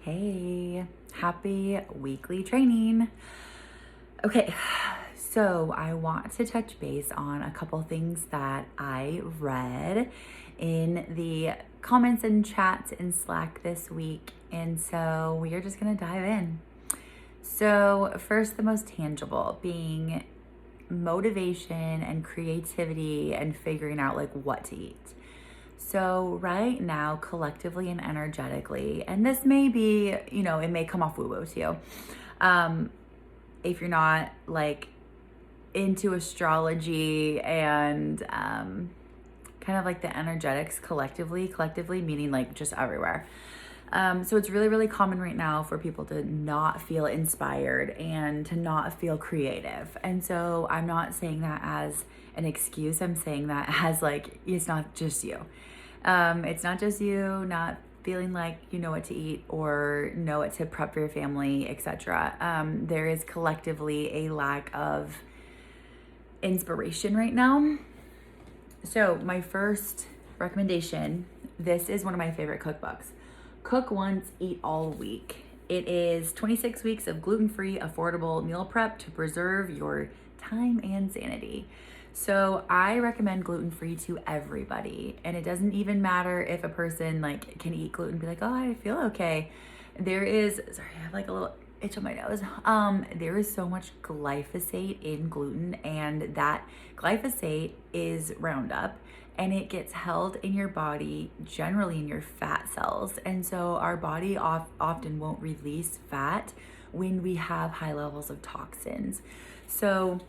Hey, happy weekly training. Okay, so I want to touch base on a couple things that I read in the comments and chats in Slack this week. And so we are just going to dive in. So, first, the most tangible being motivation and creativity and figuring out like what to eat. So, right now, collectively and energetically, and this may be, it may come off woo woo to you. If you're not like into astrology and kind of like the energetics collectively meaning like just everywhere. So it's really, really common right now for people to not feel inspired and to not feel creative. And so I'm not saying that as an excuse. I'm saying that as like, it's not just you. It's not just you not feeling like you know what to eat or know what to prep for your family, etc. There is collectively a lack of inspiration right now. So my first recommendation, this is one of my favorite cookbooks. Cook Once, Eat All Week. It is 26 weeks of gluten-free, affordable meal prep to preserve your time and sanity. So I recommend gluten-free to everybody. And it doesn't even matter if a person like can eat gluten and be like, oh, I feel okay. Sorry, I have like a little itch on my nose. There is so much glyphosate in gluten, and that glyphosate is Roundup, and it gets held in your body, generally in your fat cells. And so our body often won't release fat when we have high levels of toxins. So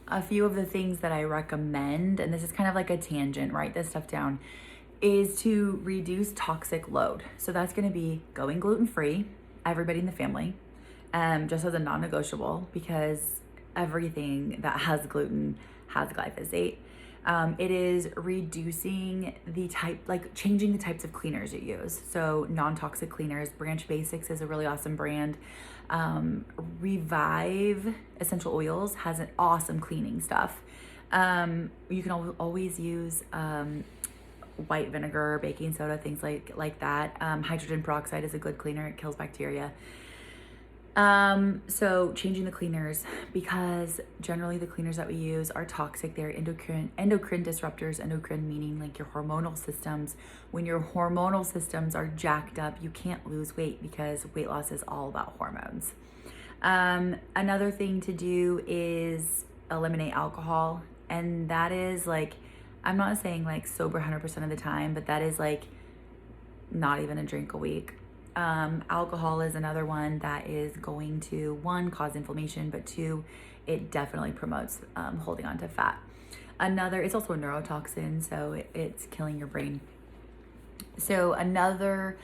a few of the things that I recommend, and this is kind of like a tangent, write this stuff down, is to reduce toxic load. So that's going to be going gluten-free, everybody in the family, just as a non-negotiable, because everything that has gluten has glyphosate. It is reducing changing the types of cleaners you use. So non-toxic cleaners. Branch Basics is a really awesome brand. Revive Essential Oils has an awesome cleaning stuff. You can always use white vinegar, baking soda, things like that. Hydrogen peroxide is a good cleaner. It kills bacteria. So changing the cleaners, because generally the cleaners that we use are toxic. They're endocrine disruptors. Endocrine meaning like your hormonal systems. When your hormonal systems are jacked up, you can't lose weight because weight loss is all about hormones. Another thing to do is eliminate alcohol. And that is like, I'm not saying like sober 100% of the time, but that is like not even a drink a week. Alcohol is another one that is going to, one, cause inflammation, but two, it definitely promotes holding on to fat. It's also a neurotoxin, so it's killing your brain. So another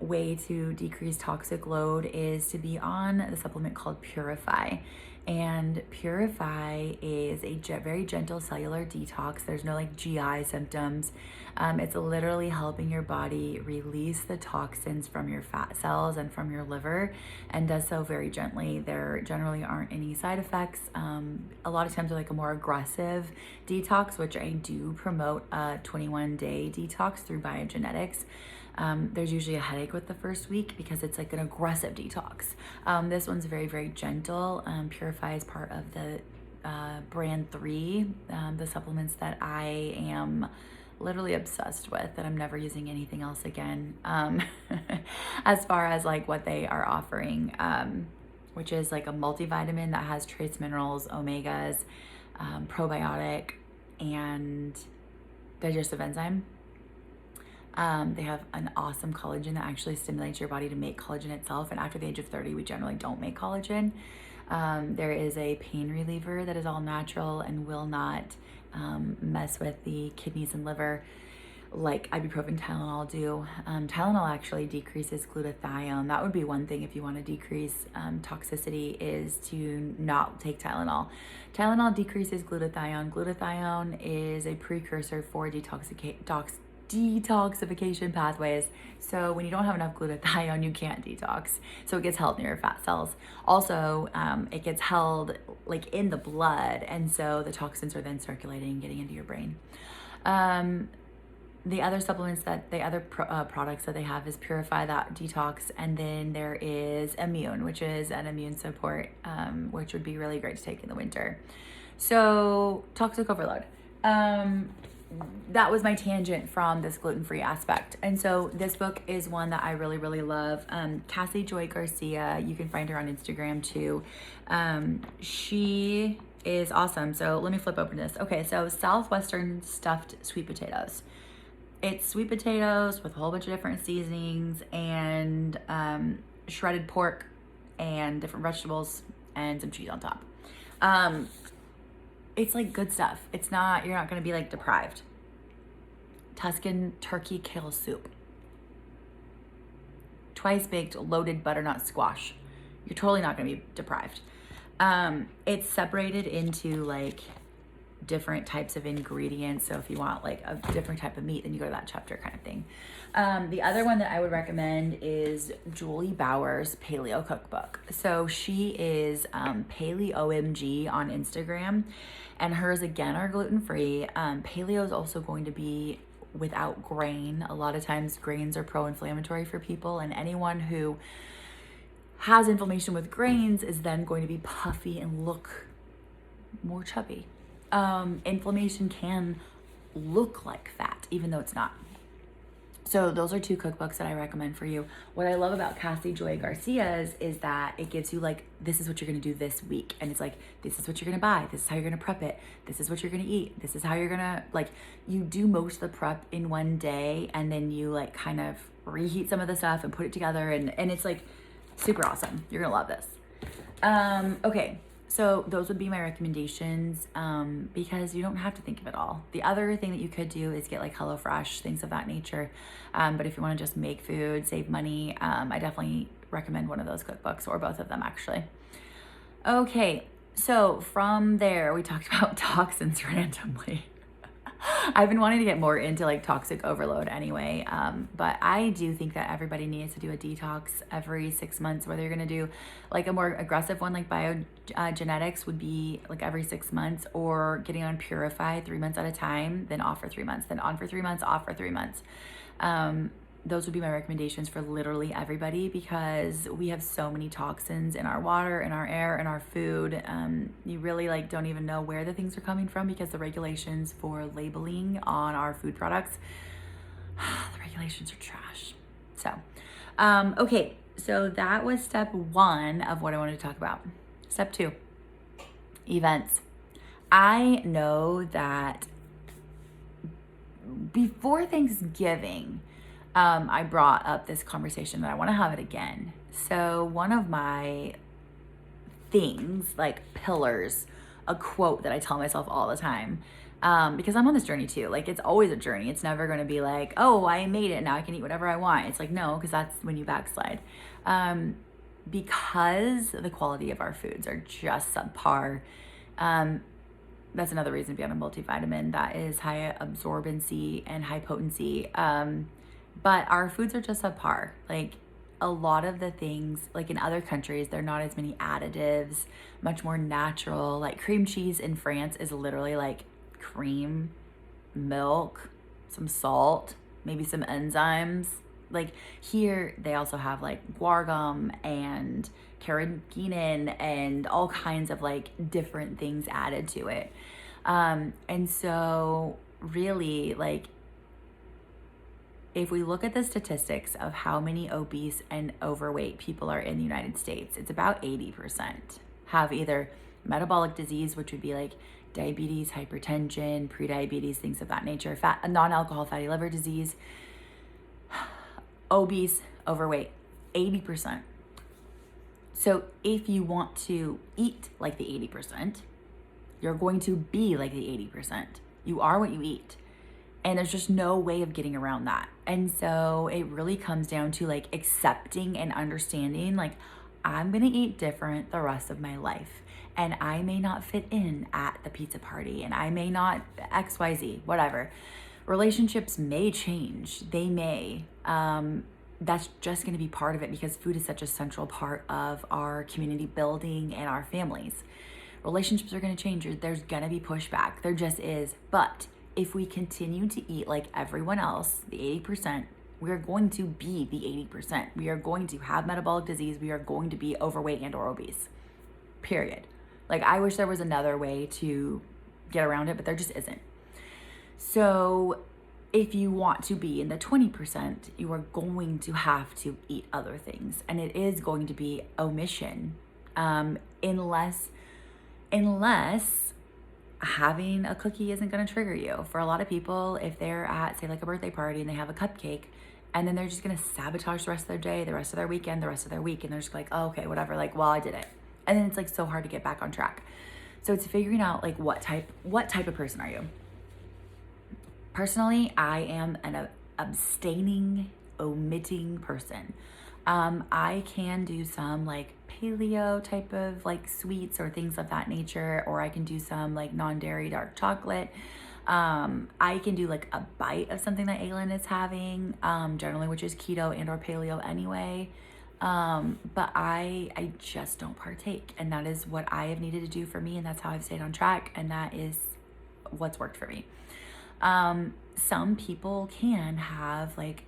way to decrease toxic load is to be on the supplement called Purify. And Purify is a very gentle cellular detox. There's no like GI symptoms. It's literally helping your body release the toxins from your fat cells and from your liver, and does so very gently. There generally aren't any side effects. A lot of times they're like a more aggressive detox, which I do promote a 21-day detox through Biogenetics. There's usually a headache with the first week because it's like an aggressive detox. This one's very, very gentle. Purify is part of the brand 3, the supplements that I am literally obsessed with, that I'm never using anything else again, as far as like what they are offering, which is like a multivitamin that has trace minerals, omegas, probiotic, and digestive enzyme. They have an awesome collagen that actually stimulates your body to make collagen itself. And after the age of 30, we generally don't make collagen. There is a pain reliever that is all natural and will not mess with the kidneys and liver like ibuprofen, Tylenol do. Tylenol actually decreases glutathione. That would be one thing if you want to decrease toxicity, is to not take Tylenol. Tylenol decreases glutathione. Glutathione is a precursor for detoxification pathways. So when you don't have enough glutathione, you can't detox. So it gets held near your fat cells. Also, it gets held like in the blood, and so the toxins are then circulating, getting into your brain. the other supplements that products that they have is Purify, that detox, and then there is Immune, which is an immune support, which would be really great to take in the winter. So toxic overload. That was my tangent from this gluten-free aspect. And so this book is one that I really, really love. Cassie Joy Garcia, you can find her on Instagram too. She is awesome. So let me flip open this. Okay, so Southwestern stuffed sweet potatoes. It's sweet potatoes with a whole bunch of different seasonings and shredded pork and different vegetables and some cheese on top. It's like good stuff. It's not, you're not going to be like deprived. Tuscan turkey kale soup. Twice baked loaded butternut squash. You're totally not going to be deprived. It's separated into like different types of ingredients. So if you want like a different type of meat, then you go to that chapter kind of thing. The other one that I would recommend is Julie Bauer's Paleo Cookbook. So she is Paleo OMG on Instagram, and hers again are gluten-free. Paleo is also going to be without grain. A lot of times grains are pro-inflammatory for people, and anyone who has inflammation with grains is then going to be puffy and look more chubby. Inflammation can look like fat, even though it's not. So those are two cookbooks that I recommend for you. What I love about Cassie Joy Garcia's is that it gives you like, this is what you're going to do this week. And it's like, this is what you're going to buy. This is how you're going to prep it. This is what you're going to eat. This is how you're going to, like, you do most of the prep in one day, and then you like kind of reheat some of the stuff and put it together. And it's like super awesome. You're going to love this. Okay. So those would be my recommendations, because you don't have to think of it all. The other thing that you could do is get like HelloFresh, things of that nature. But if you want to just make food, save money, I definitely recommend one of those cookbooks, or both of them actually. Okay, so from there, we talked about toxins randomly. I've been wanting to get more into like toxic overload anyway, but I do think that everybody needs to do a detox every 6 months, whether you're going to do like a more aggressive one like biogenetics would be like every 6 months, or getting on Purify 3 months at a time, then off for 3 months, then on for 3 months, off for 3 months. Those would be my recommendations for literally everybody, because we have so many toxins in our water, in our air, in our food. You really like don't even know where the things are coming from, because the regulations for labeling on our food products, the regulations are trash. So, okay, so that was step 1 of what I wanted to talk about. Step 2, events. I know that before Thanksgiving, I brought up this conversation that I want to have it again. So one of my things, like pillars, a quote that I tell myself all the time, because I'm on this journey too. Like, it's always a journey. It's never going to be like, oh, I made it, now I can eat whatever I want. It's like, no, because that's when you backslide. Because the quality of our foods are just subpar. That's another reason to be on a multivitamin that is high absorbency and high potency. But our foods are just subpar. Like, a lot of the things, like in other countries, there are not as many additives, much more natural. Like cream cheese in France is literally like cream, milk, some salt, maybe some enzymes. Like here, they also have like guar gum and carrageenan and all kinds of like different things added to it. And so really, like, if we look at the statistics of how many obese and overweight people are in the United States, it's about 80% have either metabolic disease, which would be like diabetes, hypertension, prediabetes, things of that nature, non-alcohol fatty liver disease, obese, overweight, 80%. So if you want to eat like the 80%, you're going to be like the 80%. You are what you eat. And there's just no way of getting around that. And so it really comes down to like accepting and understanding, like, I'm going to eat different the rest of my life. And I may not fit in at the pizza party, and I may not XYZ, whatever. Relationships may change. They may. That's just going to be part of it, because food is such a central part of our community building and our families. Relationships are going to change. There's going to be pushback. There just is. But if we continue to eat like everyone else, the 80%, we are going to be the 80%. We are going to have metabolic disease. We are going to be overweight and or obese, period. Like, I wish there was another way to get around it, but there just isn't. So if you want to be in the 20%, you are going to have to eat other things. And it is going to be omission, unless having a cookie isn't going to trigger you. For a lot of people, if they're at, say, like a birthday party and they have a cupcake, and then they're just going to sabotage the rest of their day, the rest of their weekend, the rest of their week, and they're just like, oh, okay, whatever, like, well, I did it. And then it's like so hard to get back on track. So it's figuring out like what type of person are you? Personally, I am an abstaining, omitting person. I can do some like paleo type of like sweets or things of that nature, or I can do some like non-dairy dark chocolate. I can do like a bite of something that Aylin is having, generally, which is keto and or paleo anyway. But I just don't partake, and that is what I have needed to do for me, and that's how I've stayed on track, and that is what's worked for me. Some people can have like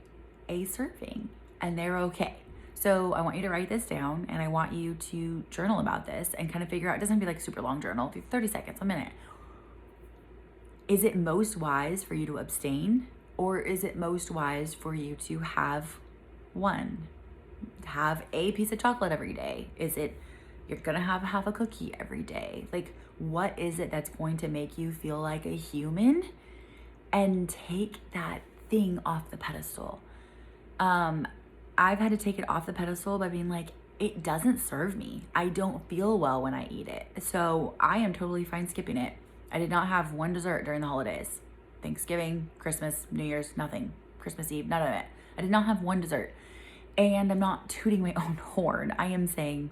a serving and they're okay. So I want you to write this down, and I want you to journal about this and kind of figure out, it doesn't have to be like super long journal, 30 seconds, a minute. Is it most wise for you to abstain, or is it most wise for you to have a piece of chocolate every day? Is it you're gonna have half a cookie every day? Like, what is it that's going to make you feel like a human and take that thing off the pedestal? I've had to take it off the pedestal by being like, it doesn't serve me. I don't feel well when I eat it. So I am totally fine skipping it. I did not have one dessert during the holidays. Thanksgiving, Christmas, New Year's, nothing. Christmas Eve, none of it. I did not have one dessert. And I'm not tooting my own horn. I am saying,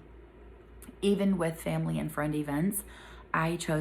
even with family and friend events, I chose